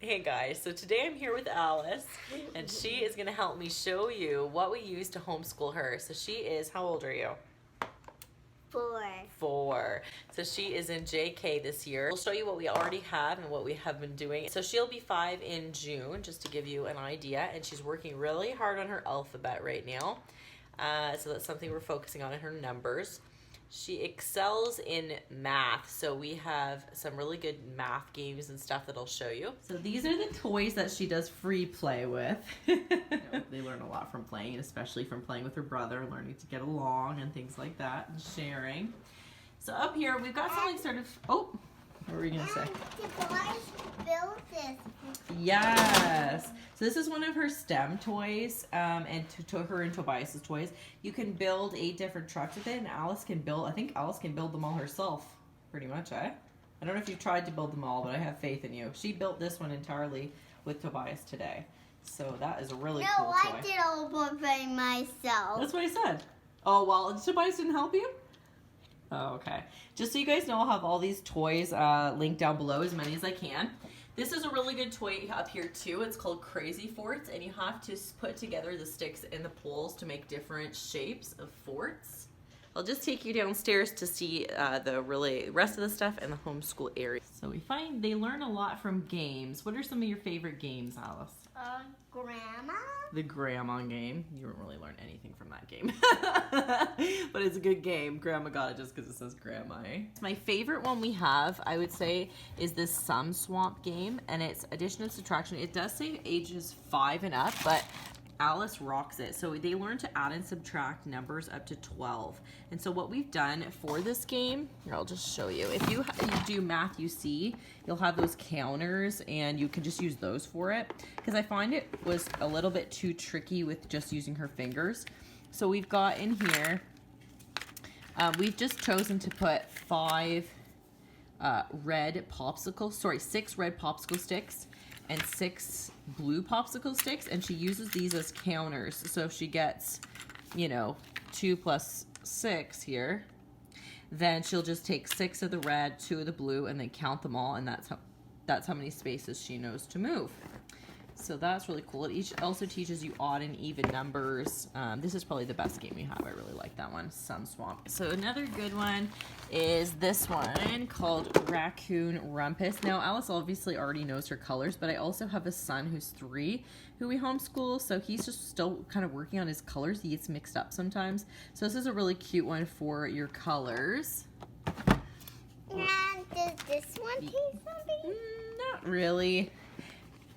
Hey guys, so today I'm here with Alice and she is going to help me show you what we use to homeschool her. So she is, how old are you? 4. 4. So she is in JK this year. We'll show you what we already have and what we have been doing. So she'll be 5 in June, just to give you an idea, and she's working really hard on her alphabet right now. So that's something we're focusing on in her numbers. She excels in math, so we have some really good math games and stuff that I'll show you. So these are the toys that she does free play with. They learn a lot from playing, especially from playing with her brother, learning to get along and things like that, and sharing. So up here, we've got something sort of, oh, what were you going to say? Tobias built this. Yes. So this is one of her STEM toys, and to her and Tobias's toys. You can build 8 different trucks with it, and Alice can build, I think Alice can build them all herself, pretty much, eh? I don't know if you've tried to build them all, but I have faith in you. She built this one entirely with Tobias today. So that is a really cool toy. No, I did all by myself. That's what I said. Oh, well, Tobias didn't help you? Oh, okay. Just so you guys know, I'll have all these toys linked down below, as many as I can. This is a really good toy up here too. It's called Crazy Forts, and you have to put together the sticks and the poles to make different shapes of forts. I'll just take you downstairs to see the rest of the stuff in the homeschool area. So we find they learn a lot from games. What are some of your favorite games, Alice? Grandma? The grandma game. You don't really learn anything from that game. But it's a good game. Grandma got it just because it says grandma, eh? My favorite one we have, I would say, is this Sum Swamp game. And it's addition and subtraction. It does say ages 5 and up, but Alice rocks it. So they learn to add and subtract numbers up to 12. And so what we've done for this game, here, I'll just show you. If you do Math UC, you'll have those counters and you can just use those for it. Because I find it was a little bit too tricky with just using her fingers. So we've got in here, we've just chosen to put 6 red popsicle sticks and 6 blue popsicle sticks, and she uses these as counters. So if she gets, 2 plus 6 here, then she'll just take 6 of the red, 2 of the blue, and then count them all, and that's how many spaces she knows to move. So that's really cool. It also teaches you odd and even numbers. This is probably the best game we have. I really like that one, Sum Swamp. So another good one is this one called Raccoon Rumpus. Now, Alice obviously already knows her colors, but I also have a son who's 3 who we homeschool, so he's just still kind of working on his colors. He gets mixed up sometimes. So this is a really cute one for your colors. And does this one taste something? Not really.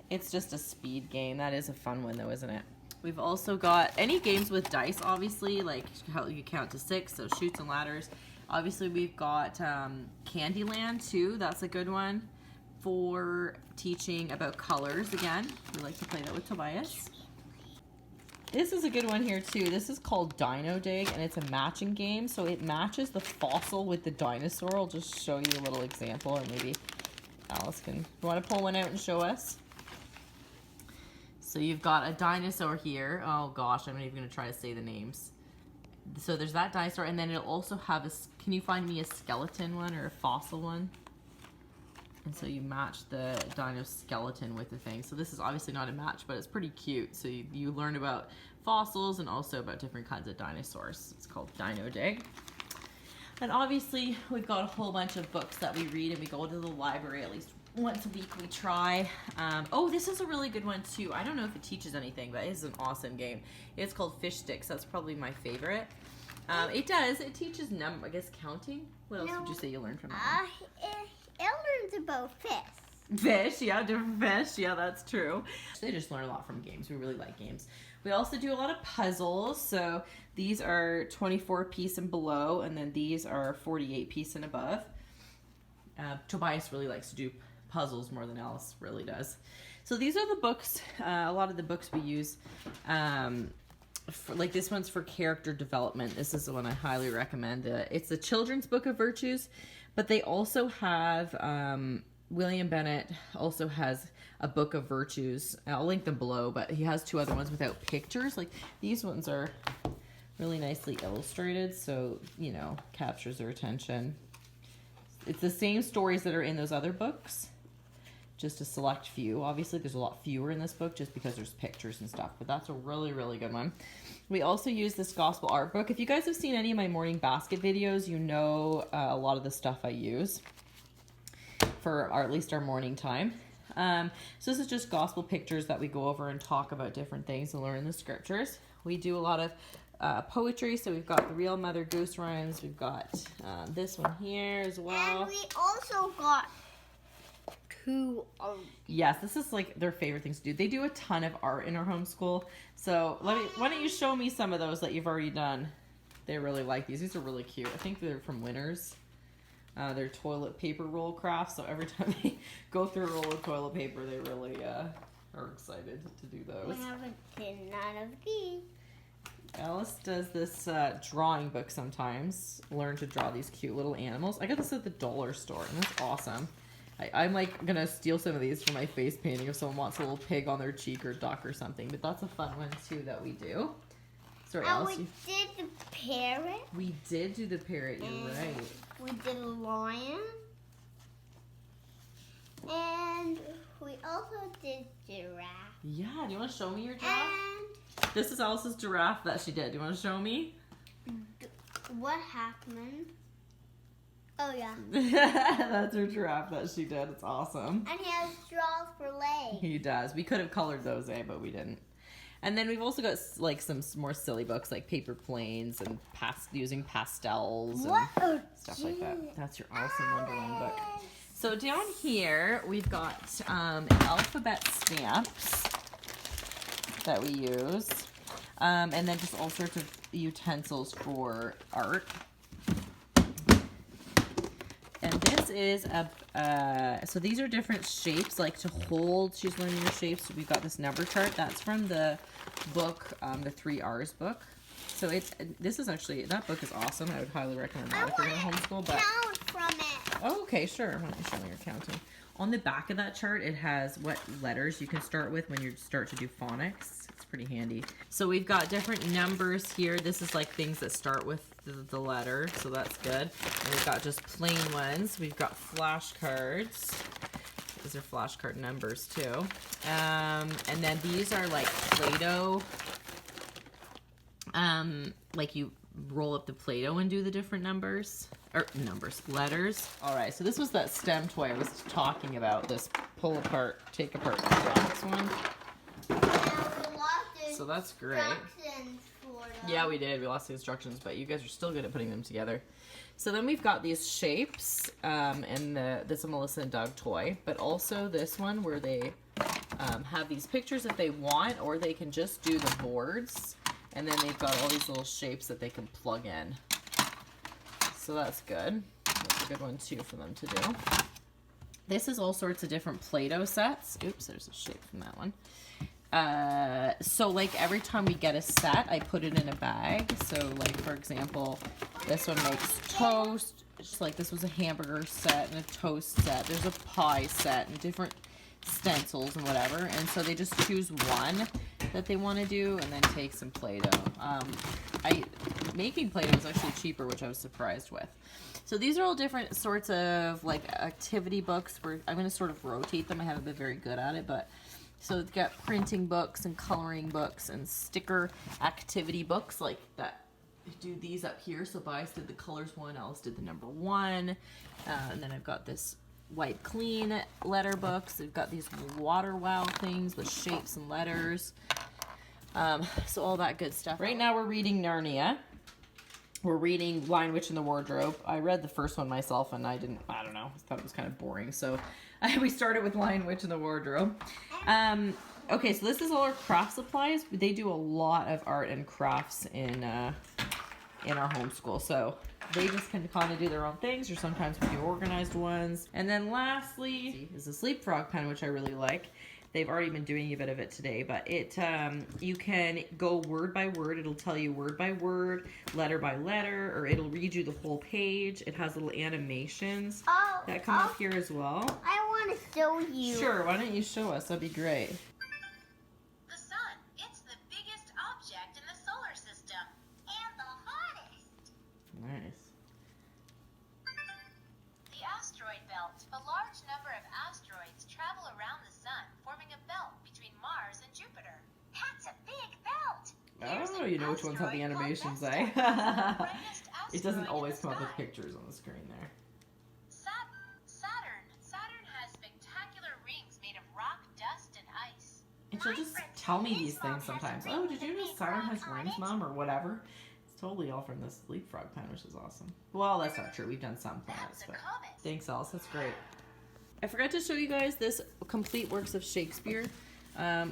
It's just a speed game. That is a fun one though, isn't it? We've also got any games with dice, obviously, like how you count to 6, so chutes and ladders. Obviously, we've got Candyland too. That's a good one for teaching about colors. Again, we like to play that with Tobias. This is a good one here too. This is called Dino Dig, and it's a matching game. So it matches the fossil with the dinosaur. I'll just show you a little example, and maybe Alice can. You want to pull one out and show us? So you've got a dinosaur here. Oh gosh, I'm not even going to try to say the names. So there's that dinosaur, and then it'll also have a, can you find me a skeleton one or a fossil one? And so you match the dino skeleton with the thing. So this is obviously not a match, but it's pretty cute. So you learn about fossils and also about different kinds of dinosaurs. It's called Dino Dig. And obviously we've got a whole bunch of books that we read, and we go to the library at least once a week. We try. Oh, this is a really good one too. I don't know if it teaches anything, but it's an awesome game. It's called Fish Sticks. That's probably my favorite. It does. It teaches I guess counting. What else would you say you learned from that? It learns about fish. Fish, yeah, different fish. Yeah, that's true. They just learn a lot from games. We really like games. We also do a lot of puzzles. So these are 24 piece and below, and then these are 48 piece and above. Tobias really likes to do puzzles more than Alice really does. So these are the books, a lot of the books we use. Like this one's for character development. This is the one I highly recommend. It's a children's book of virtues, but they also have, William Bennett also has a book of virtues. I'll link them below, but he has 2 other ones without pictures. Like these ones are really nicely illustrated, so, captures their attention. It's the same stories that are in those other books, just a select few. Obviously, there's a lot fewer in this book just because there's pictures and stuff, but that's a really, really good one. We also use this gospel art book. If you guys have seen any of my morning basket videos, you know a lot of the stuff I use for at least our morning time. So this is just gospel pictures that we go over and talk about different things and learn the scriptures. We do a lot of poetry, so we've got the Real Mother Goose rhymes. We've got this one here as well. And we also got Yes, this is like their favorite things to do. They do a ton of art in our homeschool. So why don't you show me some of those that you've already done? They really like these. These are really cute. I think they're from Winners. They're toilet paper roll crafts. So every time they go through a roll of toilet paper, they really are excited to do those. We haven't done none of these. Alice does this drawing book sometimes. Learn to draw these cute little animals. I got this at the dollar store, and that's awesome. I'm like gonna steal some of these for my face painting if someone wants a little pig on their cheek or duck or something. But that's a fun one too that we do. Sorry, Alice. We did the parrot. We did do the parrot. You're right. We did a lion. And we also did giraffe. Yeah. Do you want to show me your giraffe? And This is Alice's giraffe that she did. Do you want to show me? what happened? Oh, yeah. That's her giraffe that she did. It's awesome. And he has straws for legs. He does. We could have colored those, but we didn't. And then we've also got like some more silly books like paper planes and using pastels and stuff like that. That's your Alice in Wonderland book. So down here we've got alphabet stamps that we use, and then just all sorts of utensils for art. And this is so these are different shapes, like to hold. She's learning the shapes. So we've got this number chart. That's from the book, the 3 R's book. So this is actually, that book is awesome. I would highly recommend that if you're going to homeschool. But count from it. oh, okay, sure. Why don't you show me your counting? On the back of that chart, it has what letters you can start with when you start to do phonics. It's pretty handy. So we've got different numbers here. This is like things that start with the letter, so that's good. And we've got just plain ones. We've got flashcards. These are flashcard numbers too. And then these are like Play-Doh. Like you roll up the Play-Doh and do the different letters. All right, so this was that STEM toy I was talking about, this pull apart, take apart box one. So that's great. Yeah, we did. We lost the instructions, but you guys are still good at putting them together. So then we've got these shapes, and this is a Melissa and Doug toy, but also this one where they have these pictures if they want, or they can just do the boards, and then they've got all these little shapes that they can plug in. So that's good. That's a good one too for them to do. This is all sorts of different Play-Doh sets. Oops, there's a shape from that one. So like every time we get a set, I put it in a bag. So like for example, this one makes toast. Just like this was a hamburger set and a toast set. There's a pie set and different stencils and whatever. And so they just choose one that they want to do and then take some Play-Doh. Making Play-Doh is actually cheaper, which I was surprised with. So these are all different sorts of like activity books where I'm going to sort of rotate them. I haven't been very good at it, but so we've got printing books and coloring books and sticker activity books like that. Do these up here. So Tobias did the colors one, Alice did the number 1. And then I've got this Wipe Clean letter books. We've got these water wow things with shapes and letters. So all that good stuff. Right now we're reading Narnia. We're reading Lion, Witch, and the Wardrobe. I read the first one myself and I don't know, I thought it was kind of boring. So we started with Lion, Witch, and the Wardrobe. Okay, so this is all our craft supplies. They do a lot of art and crafts in our homeschool. So they just can kind of do their own things, or sometimes we do organized ones. And then lastly is the Sleep Frog pen, which I really like. They've already been doing a bit of it today, but it you can go word by word. It'll tell you word by word, letter by letter, or it'll read you the whole page. It has little animations that come up here as well. I want to show you. Sure, why don't you show us? That'd be great. The sun, it's the biggest object in the solar system. And the hottest. Nice. The asteroid belt. A large number of asteroids travel how you know which ones have the animations, eh? It doesn't always come up with pictures on the screen there. Saturn has spectacular rings made of rock, dust, and ice. And she'll just tell me these things sometimes. Oh, did you know Saturn has rings, Mom, or whatever? It's totally all from this leapfrog plan, which is awesome. Well, that's not true. We've done some planets, but thanks, Alice. That's great. I forgot to show you guys this complete works of Shakespeare.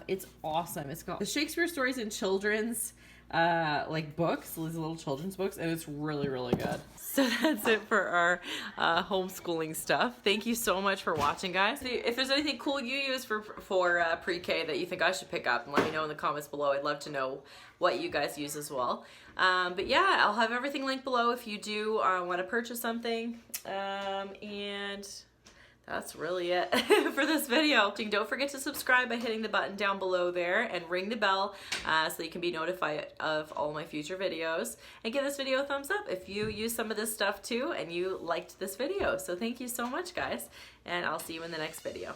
It's awesome. It's called the Shakespeare Stories in Children's like books, these little children's books, and it's really, really good. So that's it for our homeschooling stuff. Thank you so much for watching, guys. If there's anything cool you use for pre-K that you think I should pick up, let me know in the comments below. I'd love to know what you guys use as well. But yeah, I'll have everything linked below if you do want to purchase something. And that's really it for this video. Don't forget to subscribe by hitting the button down below there and ring the bell so you can be notified of all my future videos. And give this video a thumbs up if you use some of this stuff too and you liked this video. So thank you so much, guys, and I'll see you in the next video.